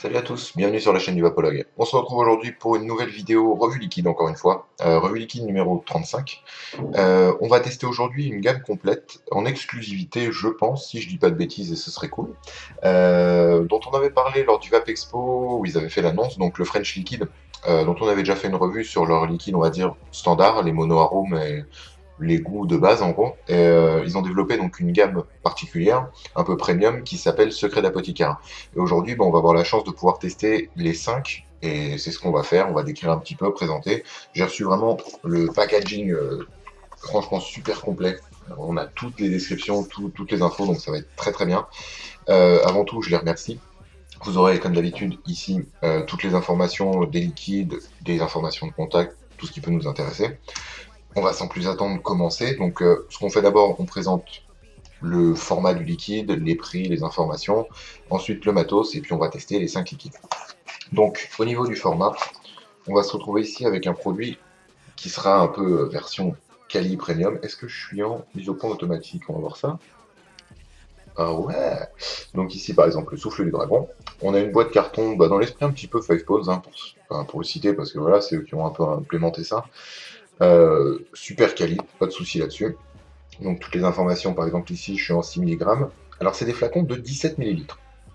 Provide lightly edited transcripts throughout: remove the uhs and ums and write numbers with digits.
Salut à tous, bienvenue sur la chaîne du Vapologue. On se retrouve aujourd'hui pour une nouvelle vidéo revue liquide encore une fois, revue liquide numéro 35. On va tester aujourd'hui une gamme complète, en exclusivité je pense, si je dis pas de bêtises et ce serait cool, dont on avait parlé lors du Vape Expo où ils avaient fait l'annonce, donc le French Liquid, dont on avait déjà fait une revue sur leur liquide on va dire standard, les mono-arômes et les goûts de base en gros. Et, ils ont développé donc une gamme particulière, un peu premium, qui s'appelle Secret d'Apothicaire. Et aujourd'hui, on va avoir la chance de pouvoir tester les 5, et c'est ce qu'on va faire, on va décrire un petit peu, présenter. J'ai reçu vraiment le packaging, franchement super complet. On a toutes les descriptions, toutes les infos, donc ça va être très très bien. Avant tout, je les remercie. Vous aurez comme d'habitude ici toutes les informations des liquides, des informations de contact, tout ce qui peut nous intéresser. On va sans plus attendre commencer. Donc ce qu'on fait d'abord, on présente le format du liquide, les prix, les informations, ensuite le matos, et puis on va tester les 5 liquides. Donc au niveau du format, on va se retrouver ici avec un produit qui sera un peu version quali premium. Est-ce que je suis en mise au point automatique? On va voir ça. Ah ouais. Donc ici par exemple le souffle du dragon. On a une boîte carton dans l'esprit un petit peu Five Pods, pour le citer, parce que voilà, c'est eux qui ont un peu implémenté ça. Super quali, pas de souci là-dessus. Donc toutes les informations, par exemple ici, je suis en 6 mg. Alors c'est des flacons de 17 ml.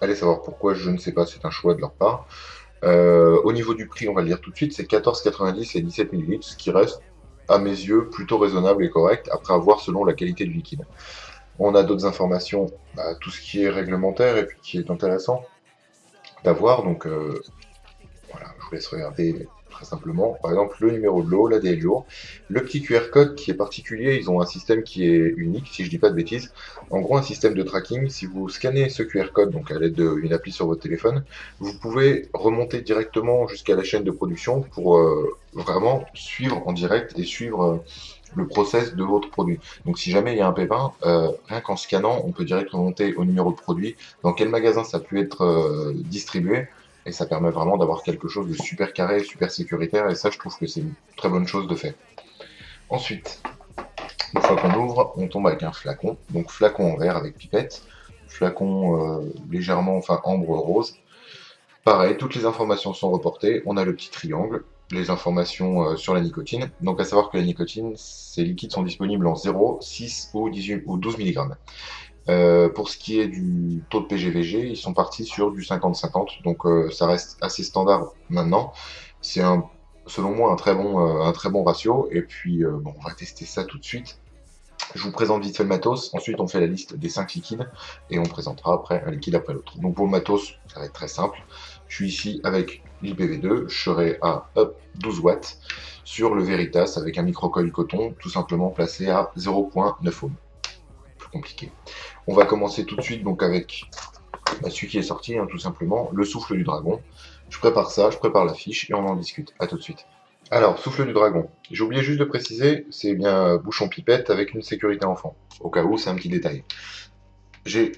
Allez savoir pourquoi, je ne sais pas, c'est un choix de leur part. Au niveau du prix, on va le dire tout de suite, c'est 14,90 et 17 ml, ce qui reste, à mes yeux, plutôt raisonnable et correct, après avoir selon la qualité du liquide. On a d'autres informations, tout ce qui est réglementaire et puis qui est intéressant d'avoir, donc voilà, je vous laisse regarder très simplement. Par exemple, le numéro de l'eau, la DLUO, le petit QR code qui est particulier, ils ont un système qui est unique, si je dis pas de bêtises. En gros, un système de tracking, si vous scannez ce QR code, donc à l'aide d'une appli sur votre téléphone, vous pouvez remonter directement jusqu'à la chaîne de production pour vraiment suivre en direct et suivre le process de votre produit. Donc si jamais il y a un pépin, rien qu'en scannant, on peut directement remonter au numéro de produit, dans quel magasin ça a pu être distribué, et ça permet vraiment d'avoir quelque chose de super carré, super sécuritaire, et ça je trouve que c'est une très bonne chose de fait. Ensuite, une fois qu'on ouvre, on tombe avec un flacon, donc flacon en verre avec pipette, flacon légèrement, enfin ambre rose. Pareil, toutes les informations sont reportées, on a le petit triangle, les informations sur la nicotine. Donc à savoir que la nicotine, ces liquides sont disponibles en 0, 6 ou 18 ou 12 mg. Pour ce qui est du taux de PGVG, ils sont partis sur du 50-50, donc ça reste assez standard maintenant. C'est selon moi un très bon ratio, et puis on va tester ça tout de suite. Je vous présente vite fait le matos, ensuite on fait la liste des 5 liquides, et on présentera après un liquide après l'autre. Donc pour le matos, ça va être très simple. Je suis ici avec l'IPv2, je serai à 12 watts sur le Veritas avec un microcoil coton, tout simplement placé à 0,9 ohm. Plus compliqué. On va commencer tout de suite donc avec celui qui est sorti, tout simplement, le souffle du dragon. Je prépare ça, je prépare la fiche et on en discute. A tout de suite. Alors, souffle du dragon. J'ai oublié juste de préciser, c'est bien bouchon pipette avec une sécurité enfant. Au cas où, c'est un petit détail. J'ai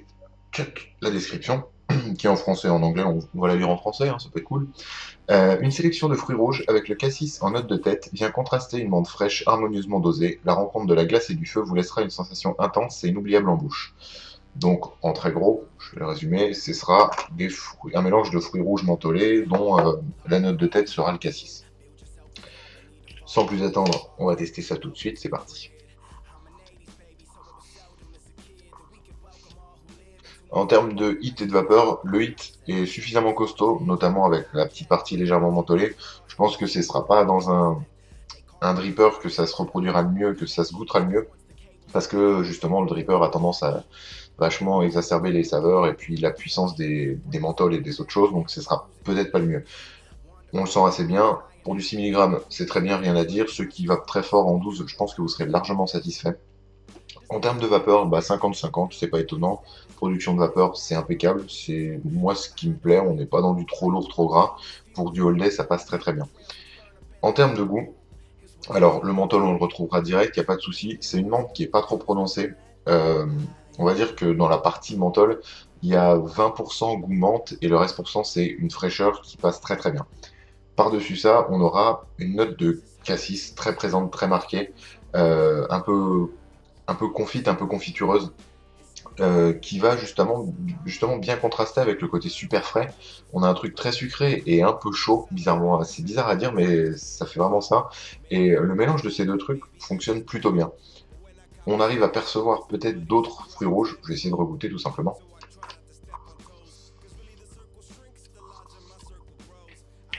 la description, qui est en français et en anglais, on va la lire en français, ça peut être cool. Une sélection de fruits rouges avec le cassis en note de tête vient contraster une menthe fraîche harmonieusement dosée. La rencontre de la glace et du feu vous laissera une sensation intense et inoubliable en bouche. Donc, en très gros, je vais le résumer, ce sera un mélange de fruits rouges mentholés dont la note de tête sera le cassis. Sans plus attendre, on va tester ça tout de suite, c'est parti. En termes de hit et de vapeur, le hit est suffisamment costaud, notamment avec la petite partie légèrement mentholée. Je pense que ce ne sera pas dans un dripper que ça se reproduira le mieux, que ça se goûtera le mieux, parce que justement le dripper a tendance à vachement exacerber les saveurs et puis la puissance des menthols et des autres choses, donc ce sera peut-être pas le mieux. On le sent assez bien. Pour du 6 mg, c'est très bien, rien à dire. Ceux qui vapent très fort en 12, je pense que vous serez largement satisfait. En termes de vapeur, 50-50, c'est pas étonnant. Production de vapeur, c'est impeccable. C'est moi ce qui me plaît. On n'est pas dans du trop lourd, trop gras. Pour du all-day, ça passe très très bien. En termes de goût, alors le menthol, on le retrouvera direct, il n'y a pas de souci. C'est une menthe qui est pas trop prononcée. On va dire que dans la partie menthol, il y a 20% goût menthe et le reste c'est une fraîcheur qui passe très très bien. Par-dessus ça, on aura une note de cassis très présente, très marquée, un peu confite, un peu confitureuse. qui va justement bien contraster avec le côté super frais. On a un truc très sucré et un peu chaud, bizarrement. C'est bizarre à dire, mais ça fait vraiment ça. Et le mélange de ces deux trucs fonctionne plutôt bien. On arrive à percevoir peut-être d'autres fruits rouges. Je vais essayer de regoûter tout simplement.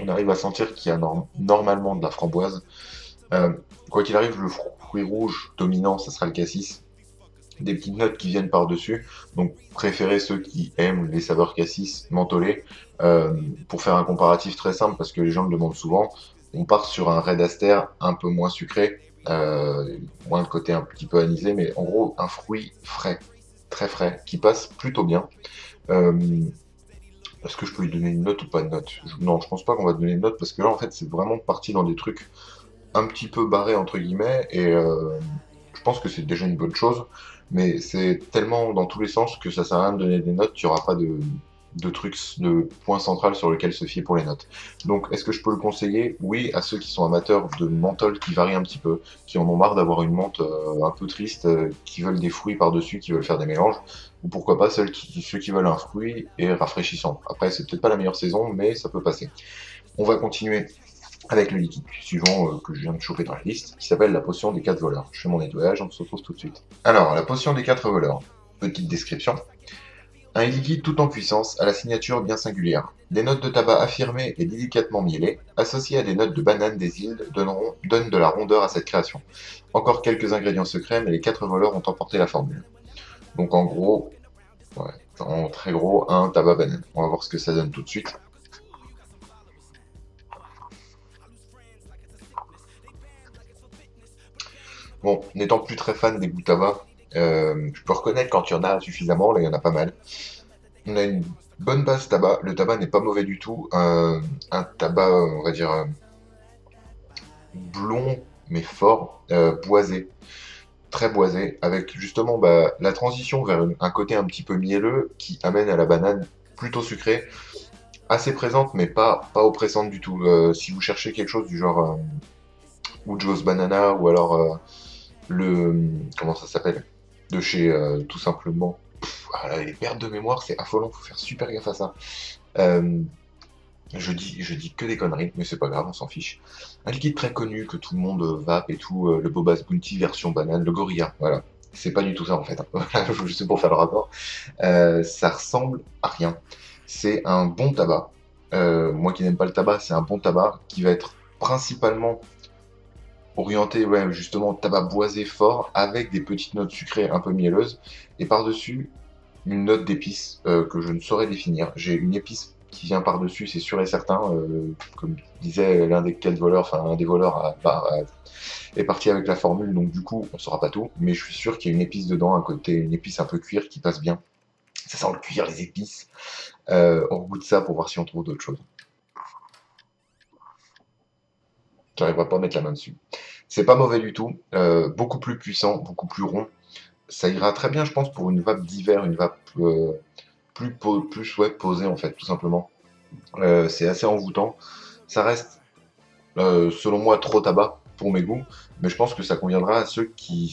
On arrive à sentir qu'il y a normalement de la framboise. Euh, Quoi qu'il arrive, le fruit rouge dominant, ça sera le cassis. Des petites notes qui viennent par-dessus. Donc, préférez ceux qui aiment les saveurs cassis mentholées. Pour faire un comparatif très simple, parce que les gens me demandent souvent, on part sur un Red Aster un peu moins sucré, moins le côté un petit peu anisé, mais en gros, un fruit frais, très frais, qui passe plutôt bien. Euh, Est-ce que je peux lui donner une note ou pas de note? Non, je pense pas qu'on va donner une note, parce que là, en fait, c'est vraiment parti dans des trucs un petit peu barrés, entre guillemets, et je pense que c'est déjà une bonne chose, mais c'est tellement dans tous les sens que ça sert à rien de donner des notes, il n'y aura pas de trucs, de point central sur lequel se fier pour les notes. Donc, est-ce que je peux le conseiller? Oui, à ceux qui sont amateurs de menthol qui varient un petit peu, qui en ont marre d'avoir une menthe un peu triste, qui veulent des fruits par-dessus, qui veulent faire des mélanges, ou pourquoi pas ceux qui veulent un fruit et rafraîchissant. Après, c'est peut-être pas la meilleure saison, mais ça peut passer. On va continuer avec le liquide suivant que je viens de choper dans la liste, qui s'appelle la potion des 4 voleurs. Je fais mon nettoyage, on se retrouve tout de suite. Alors, la potion des 4 voleurs. Petite description. Un liquide tout en puissance, à la signature bien singulière. Des notes de tabac affirmées et délicatement mielées, associées à des notes de banane des îles, donnent de la rondeur à cette création. Encore quelques ingrédients secrets, mais les 4 voleurs ont emporté la formule. Donc en gros, ouais, en très gros, un tabac banane. On va voir ce que ça donne tout de suite. Bon, n'étant plus très fan des goûts tabac, je peux reconnaître quand il y en a suffisamment, là il y en a pas mal. On a une bonne base tabac, le tabac n'est pas mauvais du tout, un tabac, on va dire, blond mais fort, boisé, très boisé, avec justement bah, la transition vers un côté un petit peu mielleux qui amène à la banane plutôt sucrée, assez présente mais pas oppressante du tout. Si vous cherchez quelque chose du genre Ujo's Banana ou alors le comment ça s'appelle de chez tout simplement les pertes de mémoire c'est affolant, faut faire super gaffe à ça. Euh, je dis que des conneries, mais c'est pas grave, on s'en fiche. Un liquide très connu que tout le monde vape et tout, le Bobas Bounty version banane, le Gorilla, voilà. C'est pas du tout ça en fait, hein. Voilà, juste pour faire le rapport. Ça ressemble à rien. C'est un bon tabac. Moi qui n'aime pas le tabac, c'est un bon tabac qui va être principalement orienté, ouais, justement, tabac boisé fort, avec des petites notes sucrées un peu mielleuses, et par-dessus, une note d'épice que je ne saurais définir. J'ai une épice qui vient par-dessus, c'est sûr et certain, comme disait l'un des quatre voleurs, enfin un des voleurs est parti avec la formule, donc du coup, on saura pas tout, mais je suis sûr qu'il y a une épice dedans, un côté, une épice un peu cuir qui passe bien. Ça sent le cuir, les épices. On goûte ça pour voir si on trouve d'autres choses. J'arriverai pas à mettre la main dessus. C'est pas mauvais du tout, beaucoup plus puissant, beaucoup plus rond. Ça ira très bien, je pense, pour une vape d'hiver, une vape plus ouais, posée en fait, tout simplement. C'est assez envoûtant. Ça reste, selon moi, trop tabac pour mes goûts, mais je pense que ça conviendra à ceux qui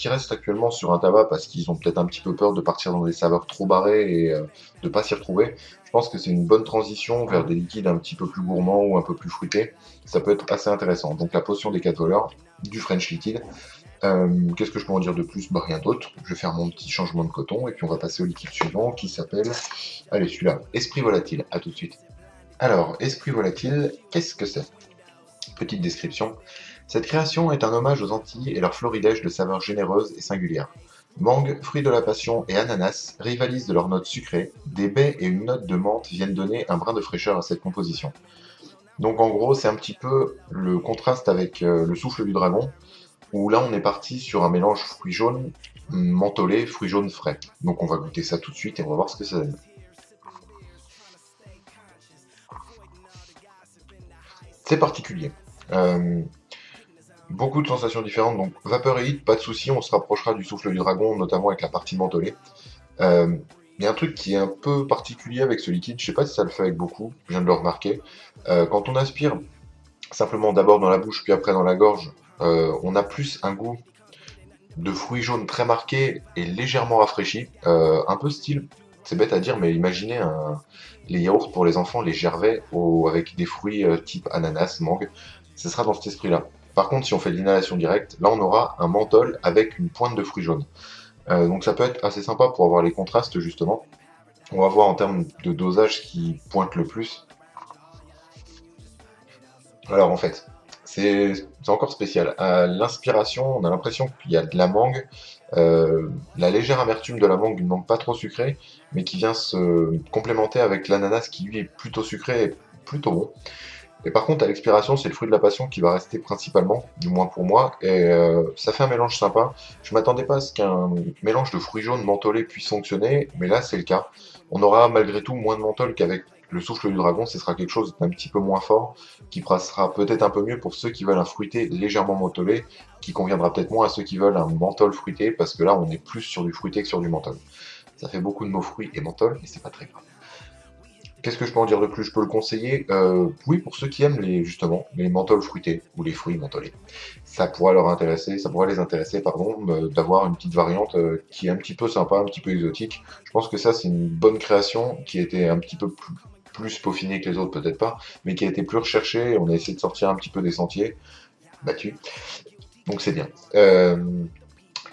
restent actuellement sur un tabac parce qu'ils ont peut-être un petit peu peur de partir dans des saveurs trop barrées et de pas s'y retrouver. Je pense que c'est une bonne transition vers des liquides un petit peu plus gourmands ou un peu plus fruités. Ça peut être assez intéressant. Donc la potion des 4 voleurs, du French liquide. Qu'est-ce que je peux en dire de plus? Bah rien d'autre. Je vais faire mon petit changement de coton et puis on va passer au liquide suivant qui s'appelle, allez celui-là, Esprit Volatile. À tout de suite. Alors, Esprit Volatile, qu'est-ce que c'est? Petite description. Cette création est un hommage aux Antilles et leur florilège de saveurs généreuses et singulières. Mangue, fruit de la passion et ananas rivalisent de leurs notes sucrées. Des baies et une note de menthe viennent donner un brin de fraîcheur à cette composition. Donc en gros, c'est un petit peu le contraste avec le souffle du dragon, où là on est parti sur un mélange fruits jaunes, mentholé, fruits jaunes frais. Donc on va goûter ça tout de suite et on va voir ce que ça donne. C'est particulier. Euh, Beaucoup de sensations différentes, donc vapeur et hit, pas de souci, on se rapprochera du souffle du dragon, notamment avec la partie mentholée. Euh, Il y a un truc qui est un peu particulier avec ce liquide, je sais pas si ça le fait avec beaucoup, je viens de le remarquer. Quand on aspire simplement d'abord dans la bouche puis après dans la gorge, on a plus un goût de fruits jaunes très marqués et légèrement rafraîchis. Un peu style, c'est bête à dire, mais imaginez les yaourts pour les enfants, les gervais, avec des fruits type ananas, mangue. Ce sera dans cet esprit-là. Par contre, si on fait de l'inhalation directe, là on aura un menthol avec une pointe de fruits jaunes. Donc ça peut être assez sympa pour avoir les contrastes justement. On va voir en termes de dosage ce qui pointe le plus. Alors en fait, c'est encore spécial. À l'inspiration, on a l'impression qu'il y a de la mangue, la légère amertume de la mangue, une mangue pas trop sucrée, mais qui vient se complémenter avec l'ananas qui lui est plutôt sucré et plutôt bon. Et par contre, à l'expiration, c'est le fruit de la passion qui va rester principalement, du moins pour moi, et ça fait un mélange sympa. Je m'attendais pas à ce qu'un mélange de fruits jaunes mentholés puisse fonctionner, mais là c'est le cas. On aura malgré tout moins de menthol qu'avec le souffle du dragon, ce sera quelque chose d'un petit peu moins fort, qui passera peut-être un peu mieux pour ceux qui veulent un fruité légèrement mentholé, qui conviendra peut-être moins à ceux qui veulent un menthol fruité, parce que là on est plus sur du fruité que sur du menthol. Ça fait beaucoup de mots fruits et menthol, mais c'est pas très grave. Qu'est-ce que je peux en dire de plus? Je peux le conseiller, oui, pour ceux qui aiment justement, les menthols fruités, ou les fruits mentholés. Ça pourra leur intéresser, ça pourrait les intéresser, pardon, d'avoir une petite variante qui est un petit peu sympa, un petit peu exotique. Je pense que ça, c'est une bonne création qui a été un petit peu plus peaufinée que les autres, peut-être pas, mais qui a été plus recherchée. On a essayé de sortir un petit peu des sentiers battus, donc c'est bien.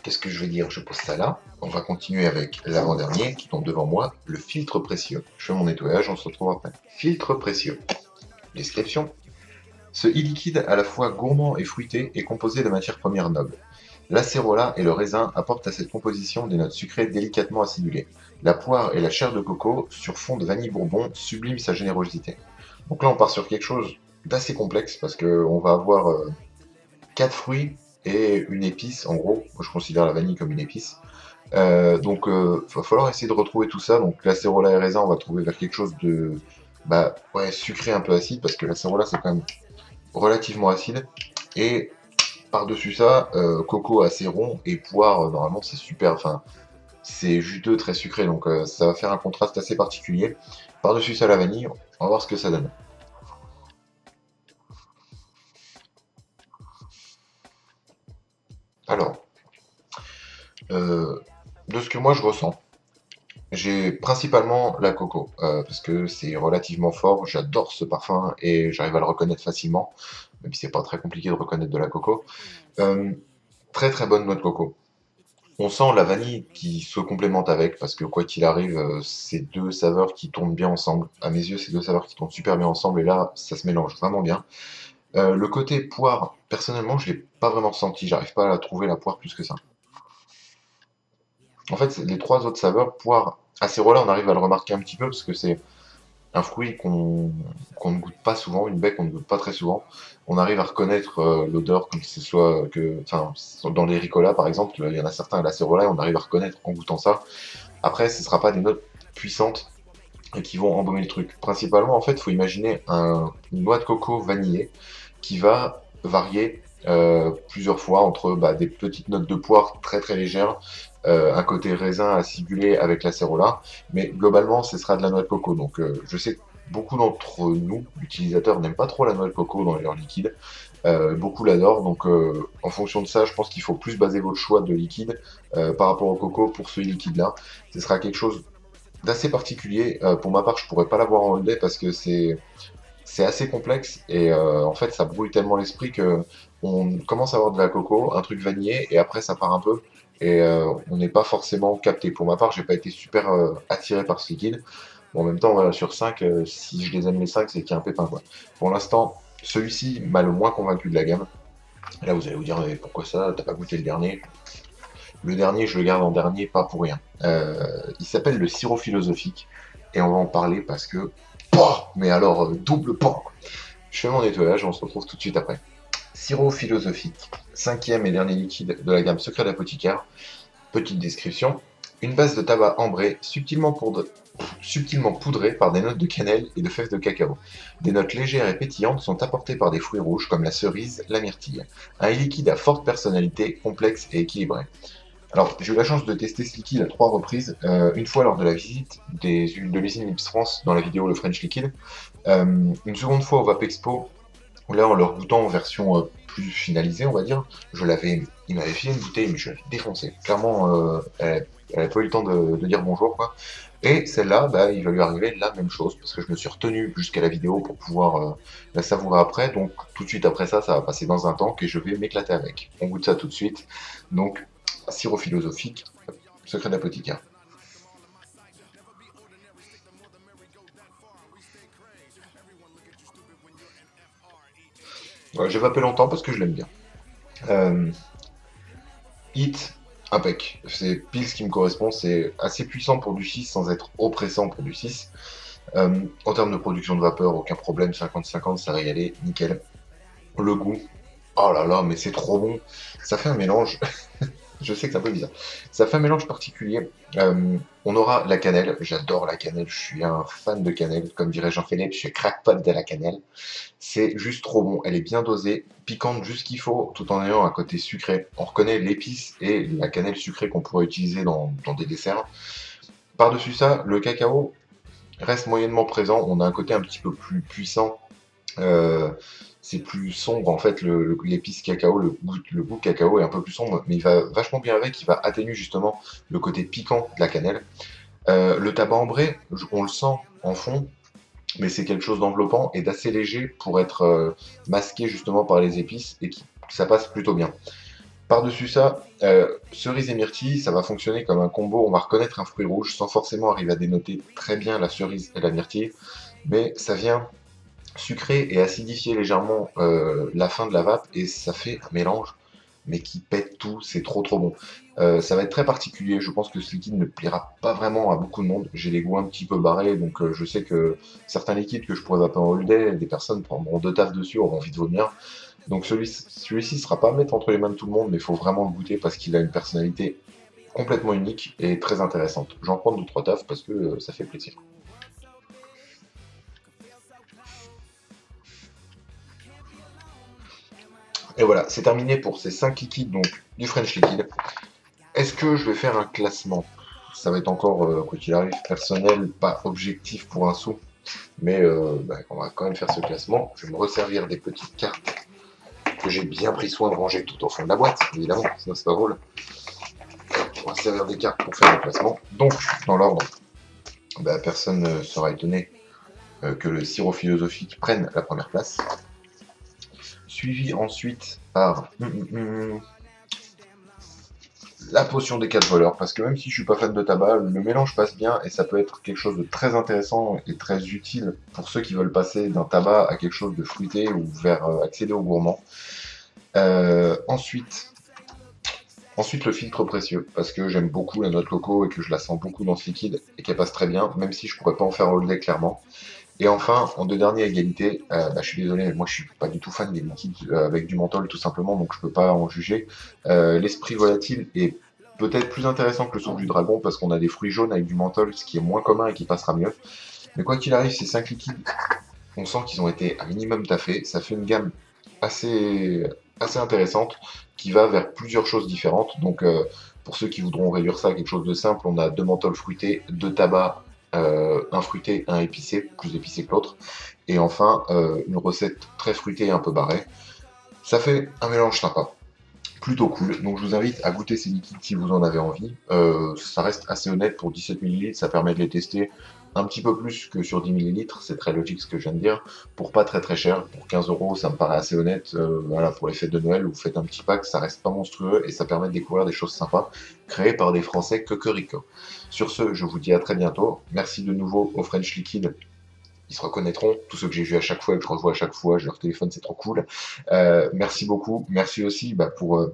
Qu'est-ce que je vais dire? Je pose ça là. On va continuer avec l'avant-dernier qui tombe devant moi, le filtre précieux. Je fais mon nettoyage, on se retrouve après. Filtre précieux. Description. Ce e-liquide à la fois gourmand et fruité est composé de matières premières nobles. L'acérola et le raisin apportent à cette composition des notes sucrées délicatement acidulées. La poire et la chair de coco, sur fond de vanille bourbon, subliment sa générosité. Donc là, on part sur quelque chose d'assez complexe parce qu'on va avoir 4 fruits et une épice, en gros. Moi, je considère la vanille comme une épice. Donc, va falloir essayer de retrouver tout ça. Donc, l'acérola et raisin, on va trouver vers quelque chose de ouais, sucré, un peu acide, parce que l'acérola, c'est quand même relativement acide. Et par-dessus ça, coco assez rond et poire, normalement, c'est super. Enfin, c'est juteux, très sucré. Donc, ça va faire un contraste assez particulier. Par-dessus ça, la vanille. On va voir ce que ça donne. Alors, de ce que moi je ressens, j'ai principalement la coco, parce que c'est relativement fort, j'adore ce parfum et j'arrive à le reconnaître facilement, même si c'est pas très compliqué de reconnaître de la coco. Euh, Très très bonne noix de coco. On sent la vanille qui se complémente avec, parce que quoi qu'il arrive, c'est deux saveurs qui tournent bien ensemble. À mes yeux, c'est deux saveurs qui tournent super bien ensemble, et là, ça se mélange vraiment bien. Le côté poire, personnellement, je l'ai pas vraiment ressenti, j'arrive pas à trouver la poire plus que ça. En fait, les trois autres saveurs, poire, acérola, on arrive à le remarquer un petit peu parce que c'est un fruit qu'on ne goûte pas souvent, une baie qu'on ne goûte pas très souvent. On arrive à reconnaître l'odeur, comme ce soit que, enfin, dans les ricolas par exemple, il y en a certains à l'acérola, on arrive à reconnaître en goûtant ça. Après, ce ne sera pas des notes puissantes et qui vont embaumer le truc. Principalement, en fait, il faut imaginer une noix de coco vanillée qui va varier plusieurs fois entre des petites notes de poire très très légères, un côté raisin acidulé avec l'acérola, mais globalement ce sera de la noix de coco. Donc je sais que beaucoup d'entre nous, utilisateurs, n'aiment pas trop la noix de coco dans leur liquide. Beaucoup l'adorent, donc en fonction de ça, je pense qu'il faut plus baser votre choix de liquide par rapport au coco pour ce liquide-là. Ce sera quelque chose d'assez particulier. Pour ma part, je pourrais pas l'avoir en lait parce que c'est assez complexe et en fait ça brouille tellement l'esprit que on commence à avoir de la coco, un truc vanillé et après ça part un peu et on n'est pas forcément capté. Pour ma part, j'ai pas été super attiré par ce liquide. Bon, en même temps, voilà, sur 5, si je les aime les 5, c'est qu'il y a un pépin quoi. Pour l'instant, celui-ci m'a le moins convaincu de la gamme. Là, vous allez vous dire, mais pourquoi ça? T'as pas goûté le dernier? Le dernier, je le garde en dernier, pas pour rien. Il s'appelle le sirop philosophique et on va en parler parce que, POH mais alors, double POH. Je fais mon nettoyage, on se retrouve tout de suite après. Sirop philosophique, cinquième et dernier liquide de la gamme Secret d'apothicaire. Petite description. Une base de tabac ambré subtilement poudrée par des notes de cannelle et de fèves de cacao. Des notes légères et pétillantes sont apportées par des fruits rouges comme la cerise, la myrtille. Un liquide à forte personnalité, complexe et équilibré. Alors, j'ai eu la chance de tester ce liquide à 3 reprises. Une fois lors de la visite de l'usine Lips France dans la vidéo Le French Liquid. Une seconde fois au Vapexpo Là, en leur goûtant en version plus finalisée, on va dire, il m'avait filé une bouteille, mais je l'avais défoncée. Clairement, elle avait pas eu le temps de dire bonjour, quoi. Et celle-là, bah, il va lui arriver la même chose, parce que je me suis retenu jusqu'à la vidéo pour pouvoir la savourer après. Donc, tout de suite après ça, ça va passer dans un tank et je vais m'éclater avec. On goûte ça tout de suite. Donc, sirop philosophique, secret d'apothicaire. Ouais, j'ai vapé longtemps parce que je l'aime bien. Euh, Hit, impec. C'est pile ce qui me correspond. C'est assez puissant pour du 6 sans être oppressant pour du 6. En termes de production de vapeur, aucun problème. 50-50, ça va y aller. Nickel. Le goût. Oh là là, mais c'est trop bon. Ça fait un mélange. Je sais que c'est un peu bizarre. Ça fait un mélange particulier. On aura la cannelle. J'adore la cannelle. Je suis un fan de cannelle. Comme dirait Jean-Philippe, je suis crackpot de la cannelle. C'est juste trop bon. Elle est bien dosée, piquante juste ce qu'il faut, tout en ayant un côté sucré. On reconnaît l'épice et la cannelle sucrée qu'on pourrait utiliser dans des desserts. Par-dessus ça, le cacao reste moyennement présent. On a un côté un petit peu plus puissant. Euh, c'est plus sombre en fait, l'épice cacao, le goût cacao est un peu plus sombre, mais il va vachement bien avec, il va atténuer justement le côté piquant de la cannelle. Le tabac ambré, on le sent en fond, mais c'est quelque chose d'enveloppant et d'assez léger pour être masqué justement par les épices et ça passe plutôt bien. Par-dessus ça, cerise et myrtille, ça va fonctionner comme un combo, on va reconnaître un fruit rouge sans forcément arriver à dénoter très bien la cerise et la myrtille, mais ça vient sucrer et acidifier légèrement la fin de la vape et ça fait un mélange mais qui pète tout, c'est trop trop bon. Ça va être très particulier, je pense que ce liquide ne plaira pas vraiment à beaucoup de monde. J'ai les goûts un petit peu barrés, donc je sais que certains liquides que je pourrais vaper en holiday, des personnes prendront deux taffes dessus, auront envie de vomir. Donc celui-ci ne sera pas à mettre entre les mains de tout le monde, mais il faut vraiment le goûter parce qu'il a une personnalité complètement unique et très intéressante. J'en prends deux trois taffes parce que ça fait plaisir. Et voilà, c'est terminé pour ces 5 liquides, donc du French Liquid. Est-ce que je vais faire un classement? Ça va être encore, quoi qu'il arrive, personnel, pas objectif pour un sou. Mais on va quand même faire ce classement. Je vais me resservir des petites cartes que j'ai bien pris soin de ranger tout au fond de la boîte, évidemment, sinon c'est pas drôle. On va se servir des cartes pour faire le classement. Donc, dans l'ordre, personne ne sera étonné que le sirop philosophique prenne la première place. Suivi ensuite par la potion des 4 voleurs, parce que même si je suis pas fan de tabac, le mélange passe bien et ça peut être quelque chose de très intéressant et très utile pour ceux qui veulent passer d'un tabac à quelque chose de fruité ou vers accéder au gourmand. Ensuite, le filtre précieux, parce que j'aime beaucoup la noix de coco et que je la sens beaucoup dans ce liquide et qu'elle passe très bien, même si je pourrais pas en faire au lait clairement. Et enfin, en deux derniers égalité, je suis désolé, mais moi je suis pas du tout fan des liquides avec du menthol tout simplement, donc je peux pas en juger. L'esprit volatile est peut-être plus intéressant que le souffle du dragon parce qu'on a des fruits jaunes avec du menthol, ce qui est moins commun et qui passera mieux. Mais quoi qu'il arrive, ces 5 liquides, on sent qu'ils ont été un minimum taffés. Ça fait une gamme assez intéressante qui va vers plusieurs choses différentes. Donc pour ceux qui voudront réduire ça à quelque chose de simple, on a 2 menthols fruités, 2 tabacs, un fruité, un épicé, plus épicé que l'autre. Et enfin, une recette très fruitée et un peu barrée. Ça fait un mélange sympa, plutôt cool. Donc je vous invite à goûter ces liquides si vous en avez envie. Ça reste assez honnête pour 17 ml, ça permet de les tester un petit peu plus que sur 10 ml, c'est très logique ce que je viens de dire, pour pas très très cher, pour 15 euros ça me paraît assez honnête, voilà, pour les fêtes de Noël, vous faites un petit pack, ça reste pas monstrueux et ça permet de découvrir des choses sympas, créées par des Français cocorico. Sur ce, je vous dis à très bientôt, merci de nouveau au French Liquid, ils se reconnaîtront, tous ceux que j'ai vus à chaque fois et que je revois à chaque fois, j'ai leur téléphone, c'est trop cool. Merci beaucoup, merci aussi pour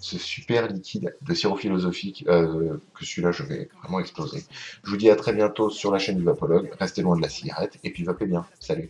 ce super liquide de sirop philosophique, que celui-là je vais vraiment exploser. Je vous dis à très bientôt sur la chaîne du Vapologue, restez loin de la cigarette, et puis vapez bien, salut.